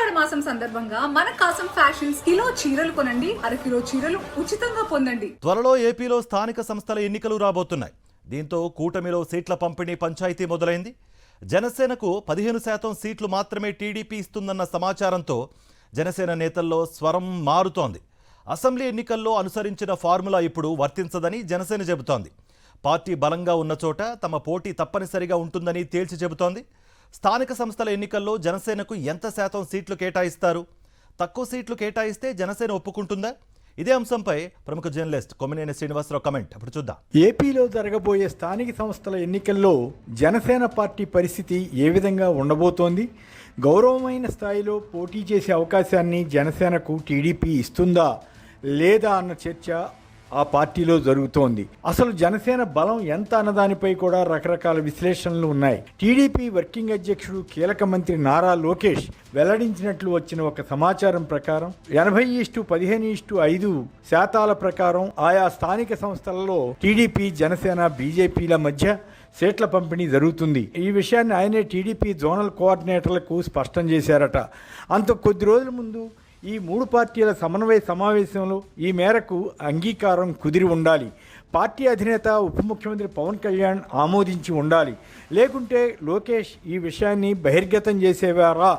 ఆషాఢ మాసం సందర్భంగా మన కాసం ఫ్యాషన్స్ కిలో చీరలు కొనండి, అరకిలో చీరలు ఉచితంగా పొందండి. త్వరలో ఏపీలో స్థానిక సంస్థల ఎన్నికలు రాబోతున్నాయి. దీంతో కూటమిలో సీట్ల పంపిణీ పంచాయతీ మొదలైంది. జనసేనకు 15% సీట్లు మాత్రమే టీడీపీ ఇస్తుందన్న సమాచారంతో జనసేన నేతల్లో స్వరం మారుతోంది. అసెంబ్లీ ఎన్నికల్లో అనుసరించిన ఫార్ములా ఇప్పుడు వర్తించదని జనసేన చెబుతోంది. పార్టీ బలంగా ఉన్న చోట తమ పోటీ తప్పనిసరిగా ఉంటుందని తేల్చి చెబుతోంది. స్థానిక సంస్థల ఎన్నికల్లో జనసేనకు ఎంత శాతం సీట్లు కేటాయిస్తారు? తక్కువ సీట్లు కేటాయిస్తే జనసేన ఒప్పుకుంటుందా? ఇదే అంశంపై ప్రముఖ జర్నలిస్ట్ కొమ్మినేని శ్రీనివాసరావు కమెంట్ ఇప్పుడు చూద్దాం. ఏపీలో జరగబోయే స్థానిక సంస్థల ఎన్నికల్లో జనసేన పార్టీ పరిస్థితి ఏ విధంగా ఉండబోతోంది? గౌరవమైన స్థాయిలో పోటీ చేసే అవకాశాన్ని జనసేనకు టీడీపీ ఇస్తుందా లేదా అన్న చర్చ ఆ పార్టీలో జరుగుతోంది. అసలు జనసేన బలం ఎంత అన్నదానిపై కూడా రకరకాల విశ్లేషణలు ఉన్నాయి. టీడీపీ వర్కింగ్ అధ్యక్షుడు కీలక మంత్రి నారా లోకేష్ వెల్లడించినట్లు వచ్చిన ఒక సమాచారం ప్రకారం 80:15:5 శాతాల ప్రకారం ఆయా స్థానిక సంస్థలలో టీడీపీ, జనసేన, బీజేపీల మధ్య సీట్ల పంపిణీ జరుగుతుంది. ఈ విషయాన్ని ఆయనే టీడీపీ జోనల్ కోఆర్డినేటర్లకు స్పష్టం చేశారట. అంత కొద్ది రోజుల ముందు ఈ మూడు పార్టీల సమన్వయ సమావేశంలో ఈ మేరకు అంగీకారం కుదిరి ఉండాలి. పార్టీ అధినేత ఉప ముఖ్యమంత్రి పవన్ కళ్యాణ్ ఆమోదించి ఉండాలి. లేకుంటే లోకేష్ ఈ విషయాన్ని బహిర్గతం చేసేవారా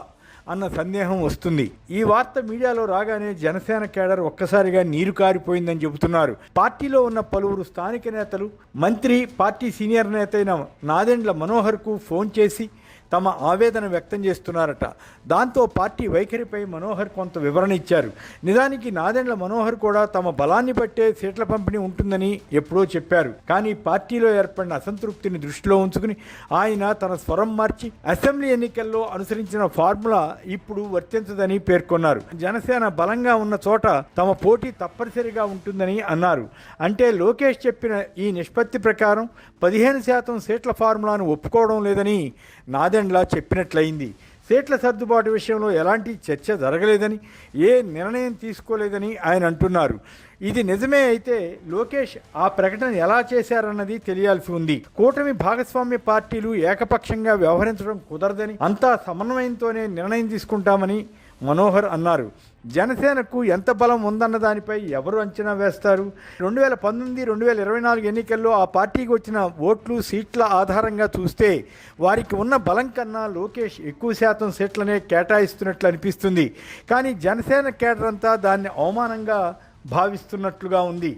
అన్న సందేహం వస్తుంది. ఈ వార్త మీడియాలో రాగానే జనసేన కేడర్ ఒక్కసారిగా నీరు కారిపోయిందని చెబుతున్నారు. పార్టీలో ఉన్న పలువురు స్థానిక నేతలు, మంత్రి, పార్టీ సీనియర్ నేత అయిన నాదెండ్ల మనోహర్కు ఫోన్ చేసి తమ ఆవేదన వ్యక్తం చేస్తున్నారట. దాంతో పార్టీ వైఖరిపై మనోహర్ కొంత వివరణ ఇచ్చారు. నిజానికి నాదెండ్ల మనోహర్ కూడా తమ బలాన్ని బట్టే సీట్ల పంపిణీ ఉంటుందని ఎప్పుడో చెప్పారు. కానీ పార్టీలో ఏర్పడిన అసంతృప్తిని దృష్టిలో ఉంచుకుని ఆయన తన స్వరం మార్చి అసెంబ్లీ ఎన్నికల్లో అనుసరించిన ఫార్ములా ఇప్పుడు వర్తించదని పేర్కొన్నారు. జనసేన బలంగా ఉన్న చోట తమ పోటీ తప్పనిసరిగా ఉంటుందని అన్నారు. అంటే లోకేష్ చెప్పిన ఈ నిష్పత్తి ప్రకారం 15% సీట్ల ఫార్ములాను ఒప్పుకోవడం లేదని నాదెండ్ల చెప్పినట్లయింది. సీట్ల సర్దుబాటు విషయంలో ఎలాంటి చర్చ జరగలేదని, ఏ నిర్ణయం తీసుకోలేదని ఆయన అంటున్నారు. ఇది నిజమే అయితే లోకేష్ ఆ ప్రకటన ఎలా చేశారన్నది తెలియాల్సి ఉంది. కూటమి భాగస్వామ్య పార్టీలు ఏకపక్షంగా వ్యవహరించడం కుదరదని, అంతా సమన్వయంతోనే నిర్ణయం తీసుకుంటామని మనోహర్ అన్నారు. జనసేనకు ఎంత బలం ఉందన్న దానిపై ఎవరు అంచనా వేస్తారు? 2019-2024 ఎన్నికల్లో ఆ పార్టీకి వచ్చిన ఓట్లు, సీట్ల ఆధారంగా చూస్తే వారికి ఉన్న బలం కన్నా లోకేష్ ఎక్కువ శాతం సీట్లనే కేటాయిస్తున్నట్లు అనిపిస్తుంది. కానీ జనసేన కేడర్ అంతా దాన్ని అవమానంగా భావిస్తున్నట్లుగా ఉంది.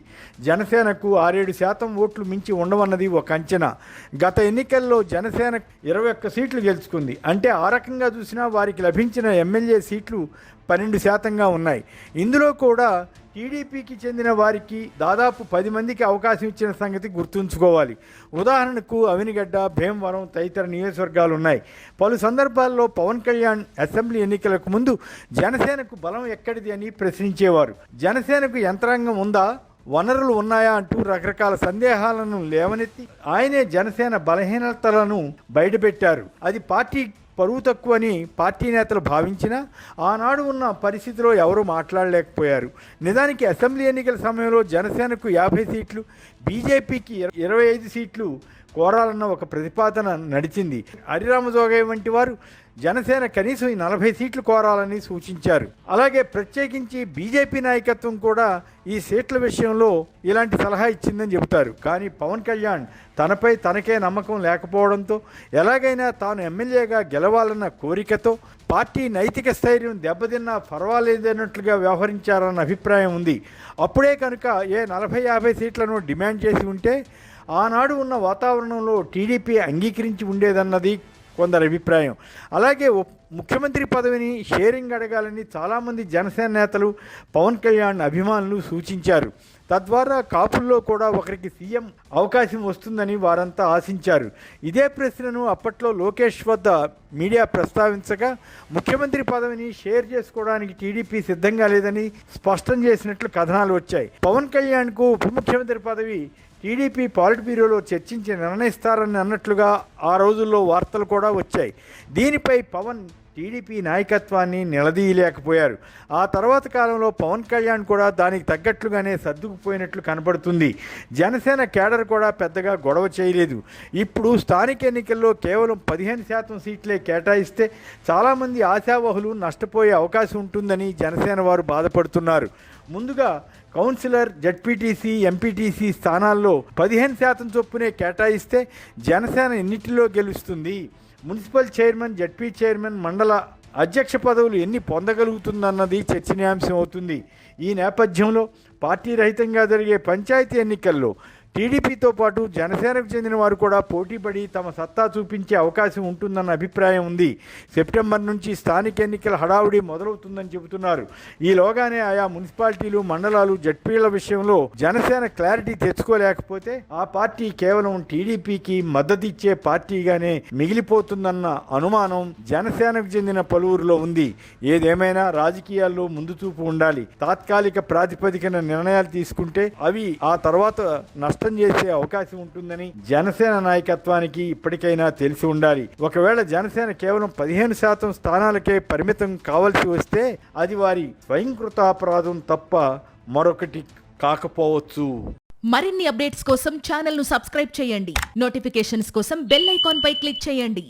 జనసేనకు 6-7% ఓట్లు మించి ఉండవన్నది ఒక అంచనా. గత ఎన్నికల్లో జనసేన 21 సీట్లు గెలుచుకుంది. అంటే ఆ రకంగా చూసినా వారికి లభించిన ఎమ్మెల్యే సీట్లు 12%గా ఉన్నాయి. ఇందులో కూడా టీడీపీకి చెందిన వారికి దాదాపు 10 మందికి అవకాశం ఇచ్చిన సంగతి గుర్తుంచుకోవాలి. ఉదాహరణకు అవినిగడ్డ, భీమవరం తదితర నియోజకవర్గాలు ఉన్నాయి. పలు సందర్భాల్లో పవన్ కళ్యాణ్ అసెంబ్లీ ఎన్నికలకు ముందు జనసేనకు బలం ఎక్కడిది అని ప్రశ్నించేవారు. జనసేనకు యంత్రాంగం ఉందా, వనరులు ఉన్నాయా అంటూ రకరకాల సందేహాలను లేవనెత్తి ఆయనే జనసేన బలహీనతలను బయటపెట్టారు. అది పార్టీ పరువు తక్కువని పార్టీ నేతలు భావించినా ఆనాడు ఉన్న పరిస్థితిలో ఎవరూ మాట్లాడలేకపోయారు. నిజానికి అసెంబ్లీ ఎన్నికల సమయంలో జనసేనకు 50 సీట్లు, బీజేపీకి 25 సీట్లు కోరాలన్న ఒక ప్రతిపాదన నడిచింది. హరిరామజోగయ్య వంటి వారు జనసేన కనీసం 40 సీట్లు కోరాలని సూచించారు. అలాగే ప్రత్యేకించి బీజేపీ నాయకత్వం కూడా ఈ సీట్ల విషయంలో ఇలాంటి సలహా ఇచ్చిందని చెబుతారు. కానీ పవన్ కళ్యాణ్ తనపై తనకే నమ్మకం లేకపోవడంతో, ఎలాగైనా తాను ఎమ్మెల్యేగా గెలవాలన్న కోరికతో పార్టీ నైతిక స్థైర్యం దెబ్బతిన్నా పర్వాలేదన్నట్లుగా వ్యవహరించారన్న అభిప్రాయం ఉంది. అప్పుడే కనుక 40-50 సీట్లను డిమాండ్ చేసి ఉంటే ఆనాడు ఉన్న వాతావరణంలో టీడీపీ అంగీకరించి ఉండేదన్నది కొందరి అభిప్రాయం. అలాగే ముఖ్యమంత్రి పదవిని షేరింగ్ అడగాలని చాలామంది జనసేన నేతలు, పవన్ కళ్యాణ్ అభిమానులు సూచించారు. తద్వారా కాపుల్లో కూడా ఒకరికి సీఎం అవకాశం వస్తుందని వారంతా ఆశించారు. ఇదే ప్రశ్నను అప్పట్లో లోకేష్ వద్ద మీడియా ప్రస్తావించగా ముఖ్యమంత్రి పదవిని షేర్ చేసుకోవడానికి టీడీపీ సిద్ధంగా లేదని స్పష్టం చేసినట్లు కథనాలు వచ్చాయి. పవన్ కళ్యాణ్కు ఉప ముఖ్యమంత్రి పదవి టీడీపీ పాలిట్ బ్యూరోలో చర్చించి నిర్ణయిస్తారని అన్నట్లుగా ఆ రోజుల్లో వార్తలు కూడా వచ్చాయి. దీనిపై పవన్ టీడీపీ నాయకత్వాన్ని నిలదీయలేకపోయారు. ఆ తర్వాత కాలంలో పవన్ కళ్యాణ్ కూడా దానికి తగ్గట్లుగానే సర్దుకుపోయినట్లు కనబడుతుంది. జనసేన కేడర్ కూడా పెద్దగా గొడవ చేయలేదు. ఇప్పుడు స్థానిక ఎన్నికల్లో కేవలం 15% సీట్లే కేటాయిస్తే చాలామంది ఆశావహులు నష్టపోయే అవకాశం ఉంటుందని జనసేన వారు బాధపడుతున్నారు. ముందుగా కౌన్సిలర్, జడ్పీటీసీ, ఎంపీటీసీ స్థానాల్లో 15% చొప్పునే కేటాయిస్తే జనసేన ఎన్నిటిలో గెలుస్తుంది. మున్సిపల్ చైర్మన్, జడ్పీ చైర్మన్, మండల అధ్యక్ష పదవులు ఎన్ని పొందగలుగుతుందన్నది చర్చనీయాంశం అవుతుంది. ఈ నేపథ్యంలో పార్టీ రహితంగా జరిగే పంచాయతీ ఎన్నికల్లో టీడీపీతో పాటు జనసేనకు చెందిన వారు కూడా పోటీపడి తమ సత్తా చూపించే అవకాశం ఉంటుందన్న అభిప్రాయం ఉంది. సెప్టెంబర్ నుంచి స్థానిక ఎన్నికల హడావుడి మొదలవుతుందని చెబుతున్నారు. ఈలోగానే ఆయా మున్సిపాలిటీలు, మండలాలు, జడ్పీల విషయంలో జనసేన క్లారిటీ తెచ్చుకోలేకపోతే ఆ పార్టీ కేవలం టీడీపీకి మద్దతిచ్చే పార్టీగానే మిగిలిపోతుందన్న అనుమానం జనసేనకు చెందిన పలువురిలో ఉంది. ఏదేమైనా రాజకీయాల్లో ముందు చూపు ఉండాలి. తాత్కాలిక ప్రాతిపదికన నిర్ణయాలు తీసుకుంటే అవి ఆ తర్వాత నష్టం చేసే అవకాశం ఉంటుందని జనసేన నాయకత్వానికి ఇప్పటికైనా తెలిసి ఉండాలి. ఒకవేళ జనసేన కేవలం 15% స్థానాలకే పరిమితం కావాల్సి వస్తే అది వారి స్వయంకృతాపరాధం తప్ప మరొకటి కాకపోవచ్చు. మరిన్ని అప్డేట్స్ కోసం ఛానల్ ను సబ్స్క్రైబ్ చేయండి. నోటిఫికేషన్స్ కోసం బెల్ ఐకాన్ పై క్లిక్ చేయండి.